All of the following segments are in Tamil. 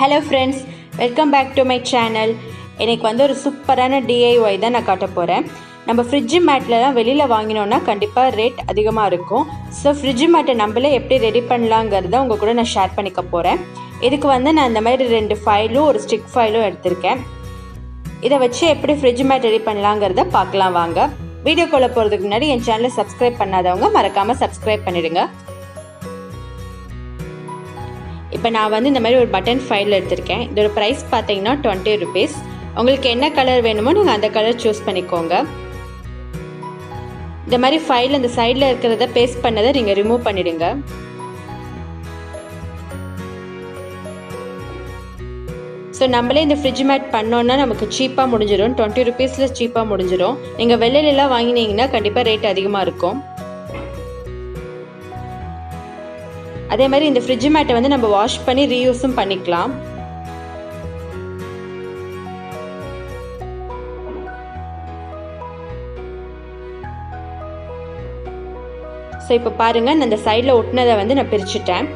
Hello friends, welcome back to my channel. இன்னைக்கு வந்து ஒரு சூப்பரான DIY தான் நான் காட்ட போறேன். நம்ம ஃப்ரிட்ஜ் மேட்லலாம் வெளியில வாங்கினோம்னா கண்டிப்பா ரேட் அதிகமா இருக்கும். சோ ஃப்ரிட்ஜ் மேட்டை நம்மளே எப்படி ரெடி பண்ணலாம்ங்கறத உங்க கூட நான் ஷேர் பண்ணிக்க போறேன். இதுக்கு வந்து நான் இந்த மாதிரி ரெண்டு ஃபைலும் ஒரு ஸ்டிக் ஃபைலும் எடுத்துர்க்கேன். இத வச்சு எப்படி ஃப்ரிட்ஜ் மேட் ரெடி பண்ணலாம்ங்கறத பார்க்கலாம் வாங்க. வீடியோக்குள்ள போறதுக்கு முன்னாடி என் சேனலை சப்ஸ்கிரைப் பண்ணாதவங்க மறக்காம சப்ஸ்கிரைப் பண்ணிடுங்க. இப்போ நான் வந்து இந்த மாதிரி ஒரு பட்டன் ஃபைல் எடுத்திருக்கேன். இதோட பிரைஸ் பார்த்தீங்கன்னா 20 rupees. உங்களுக்கு என்ன கலர் வேணுமோ நீங்கள் அந்த கலர் சூஸ் பண்ணிக்கோங்க. இந்த மாதிரி ஃபைல் அந்த சைடில் இருக்கிறத பேஸ்ட் பண்ணதை நீங்கள் ரிமூவ் பண்ணிடுங்க. ஸோ நம்மளே இந்த ஃப்ரிட்ஜ் மேட் பண்ணோன்னா நமக்கு சீப்பாக முடிஞ்சிடும். 20 rupeesல சீப்பாக முடிஞ்சிடும். நீங்கள் வெளியிலலாம் வாங்கினீங்கன்னா கண்டிப்பாக ரேட் அதிகமாக இருக்கும். அதே மாதிரி இந்த ஃப்ரிட்ஜ் மேட்டை வந்து நம்ம வாஷ் பண்ணி ரீயூஸும் பண்ணிக்கலாம். ஸோ இப்போ பாருங்க நான் இந்த சைடில் ஒட்டினதை வந்து நான் பிரிச்சுட்டேன்.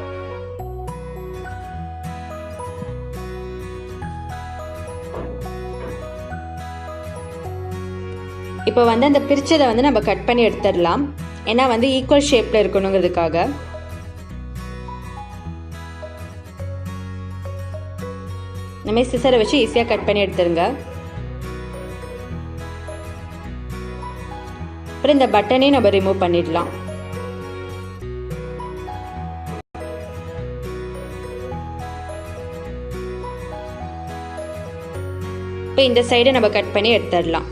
இப்போ வந்து அந்த பிரிச்சதை வந்து நம்ம கட் பண்ணி எடுத்துடலாம். ஏன்னா வந்து ஈக்குவல் ஷேப்பில் இருக்கணுங்கிறதுக்காக. இந்த மாதிரி சிசரை வச்சு ஈஸியாக கட் பண்ணி எடுத்துருங்க. அப்புறம் இந்த பட்டனையும் நம்ம ரிமூவ் பண்ணிடலாம். இப்போ இந்த சைடை நம்ம கட் பண்ணி எடுத்துடலாம்.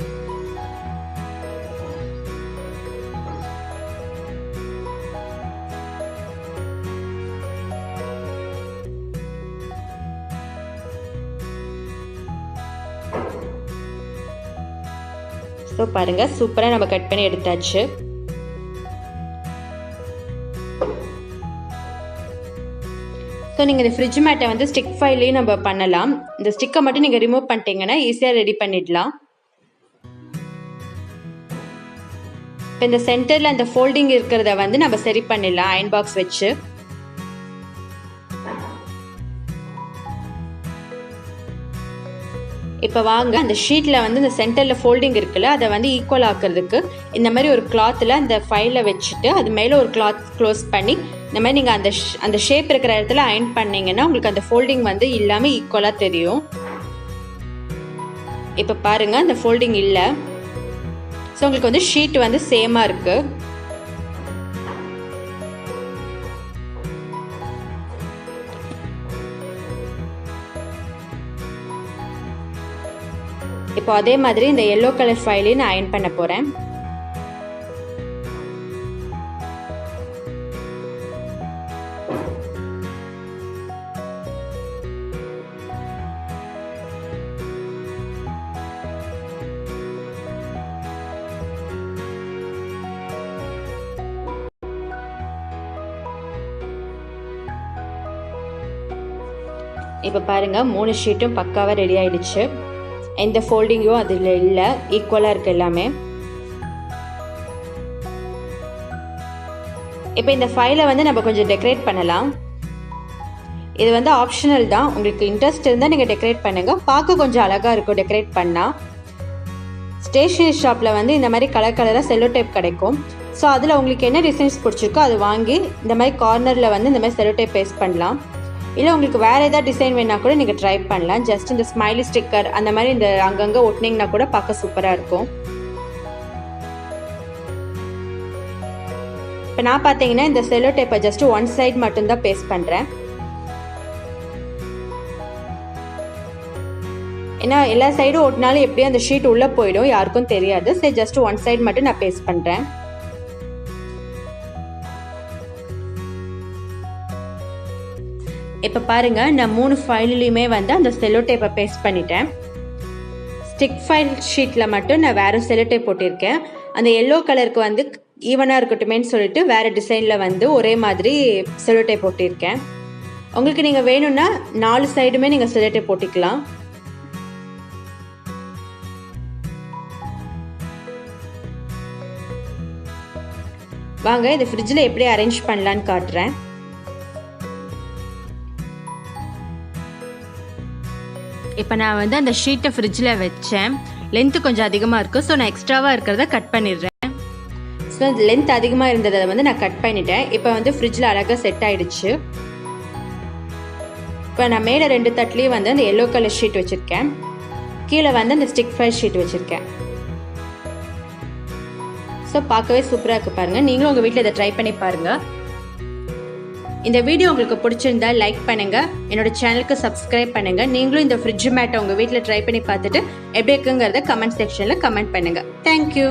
ஸோ பாருங்க சூப்பராக நம்ம கட் பண்ணி எடுத்தாச்சு. ஸோ நீங்கள் இந்த ஃப்ரிட்ஜ் மேட்டை வந்து ஸ்டிக் ஃபைல்லையும் நம்ம பண்ணலாம். இந்த ஸ்டிக்கை மட்டும் நீங்கள் ரிமூவ் பண்ணிட்டீங்கன்னா ஈஸியாக ரெடி பண்ணிடலாம். இப்போ இந்த சென்டரில் அந்த ஃபோல்டிங் இருக்கிறத வந்து நம்ம சரி பண்ணிடலாம் அயன் பாக்ஸ் வச்சு. இப்போ வாங்க அந்த ஷீட்டில் வந்து இந்த சென்டரில் ஃபோல்டிங் இருக்குல்ல அதை வந்து ஈக்குவல் ஆக்கிறதுக்கு இந்த மாதிரி ஒரு கிளாத்தில் அந்த ஃபைலை வச்சுட்டு அது மேலே ஒரு கிளாத் க்ளோஸ் பண்ணி இந்த மாதிரி நீங்கள் அந்த ஷேப் இருக்கிற இடத்துல அயன் பண்ணிங்கன்னா உங்களுக்கு அந்த ஃபோல்டிங் வந்து இல்லாமல் ஈக்குவலாக தெரியும். இப்போ பாருங்கள் அந்த ஃபோல்டிங் இல்லை. ஸோ உங்களுக்கு வந்து ஷீட் வந்து சேமாக இருக்குது. இப்போ அதே மாதிரி இந்த எல்லோ கலர் ஃபைலையும் நான் அயன் பண்ண போகிறேன். இப்போ பாருங்க 3 ஷீட்டும் பக்காவாக ரெடி ஆயிடுச்சு. எந்த ஃபோல்டிங்கும் அதில் இல்லை, ஈக்குவலாக இருக்குது எல்லாமே. இப்போ இந்த ஃபைலை வந்து நம்ம கொஞ்சம் டெக்கரேட் பண்ணலாம். இது வந்து ஆப்ஷனல் தான். உங்களுக்கு இன்ட்ரெஸ்ட் இருந்தால் நீங்கள் டெக்கரேட் பண்ணுங்கள். பார்க்க கொஞ்சம் அழகாக இருக்கும் டெக்கரேட் பண்ணால். ஸ்டேஷ்னரி ஷாப்பில் வந்து இந்த மாதிரி கலர் கலராக செல்லோ டேப் கிடைக்கும். ஸோ அதில் உங்களுக்கு என்ன டிசைன்ஸ் பிடிச்சிருக்கோ அது வாங்கி இந்த மாதிரி கார்னரில் வந்து இந்த மாதிரி செல்லோ டேப் பேஸ்ட் பண்ணலாம். இல்லை உங்களுக்கு வேறு ஏதாவது டிசைன் வேணா கூட நீங்கள் ட்ரை பண்ணலாம். ஜஸ்ட் இந்த ஸ்மைலி ஸ்டிக்கர் அந்த மாதிரி இந்த அங்கங்கே ஒட்டினீங்கன்னா கூட பார்க்க சூப்பராக இருக்கும். இப்போ நான் பார்த்தீங்கன்னா இந்த செல்லோ டேப்பை ஜஸ்ட் ஒன் சைட் மட்டும்தான் பேஸ்ட் பண்ணுறேன். ஏன்னா எல்லா சைடும் ஒட்டினாலும் எப்படியும் அந்த ஷீட் உள்ளே போயிடும், யாருக்கும் தெரியாது. சரி ஜஸ்ட் ஒன் சைட் மட்டும் நான் பேஸ்ட் பண்ணுறேன். இப்போ பாருங்க நான் 3 ஃபைல்லையுமே வந்து அந்த செல்லோ டேப்பை பேஸ்ட் பண்ணிட்டேன். ஸ்டிக் ஃபைல் ஷீட்டில் மட்டும் நான் வேறு செல்லோ டேப் போட்டிருக்கேன். அந்த எல்லோ கலருக்கு வந்து ஈவனாக இருக்கட்டுமேன்னு சொல்லிட்டு வேறு டிசைனில் வந்து ஒரே மாதிரி செல்லோ டேப் போட்டிருக்கேன். உங்களுக்கு நீங்கள் வேணும்னா 4 சைடுமே நீங்கள் செல்லோ டேப் போட்டிக்கலாம். வாங்க இதை ஃப்ரிட்ஜில் எப்படி அரேஞ்ச் பண்ணலான்னு காட்டுறேன். இப்போ நான் வந்து அந்த ஷீட்டை ஃப்ரிட்ஜில் வச்சேன். லென்த்து கொஞ்சம் அதிகமாக இருக்குது, ஸோ நான் எக்ஸ்ட்ராவாக இருக்கிறத கட் பண்ணிடுறேன். ஸோ லென்த் அதிகமாக இருந்ததை வந்து நான் கட் பண்ணிட்டேன். இப்போ வந்து ஃப்ரிட்ஜில் அழகாக செட் ஆகிடுச்சு. இப்போ நான் மேலே 2 தட்டுலேயும் வந்து அந்த எல்லோ கலர் ஷீட் வச்சுருக்கேன், கீழே வந்து அந்த ஸ்டிக் ஃப்ரை ஷீட் வச்சுருக்கேன். ஸோ பார்க்கவே சூப்பராக இருக்குது பாருங்கள். நீங்களும் உங்கள் வீட்டில் இதை ட்ரை பண்ணி பாருங்கள். இந்த வீடியோ உங்களுக்கு பிடிச்சிருந்தா லைக் பண்ணுங்கள், என்னோட சேனலுக்கு சப்ஸ்கிரைப் பண்ணுங்கள். நீங்களும் இந்த ஃப்ரிட்ஜ் மேட்டை உங்கள் வீட்டில் ட்ரை பண்ணி பார்த்துட்டு எப்படி இருக்குங்கிறத கமெண்ட் செக்ஷனில் கமெண்ட் பண்ணுங்கள். தேங்க்யூ.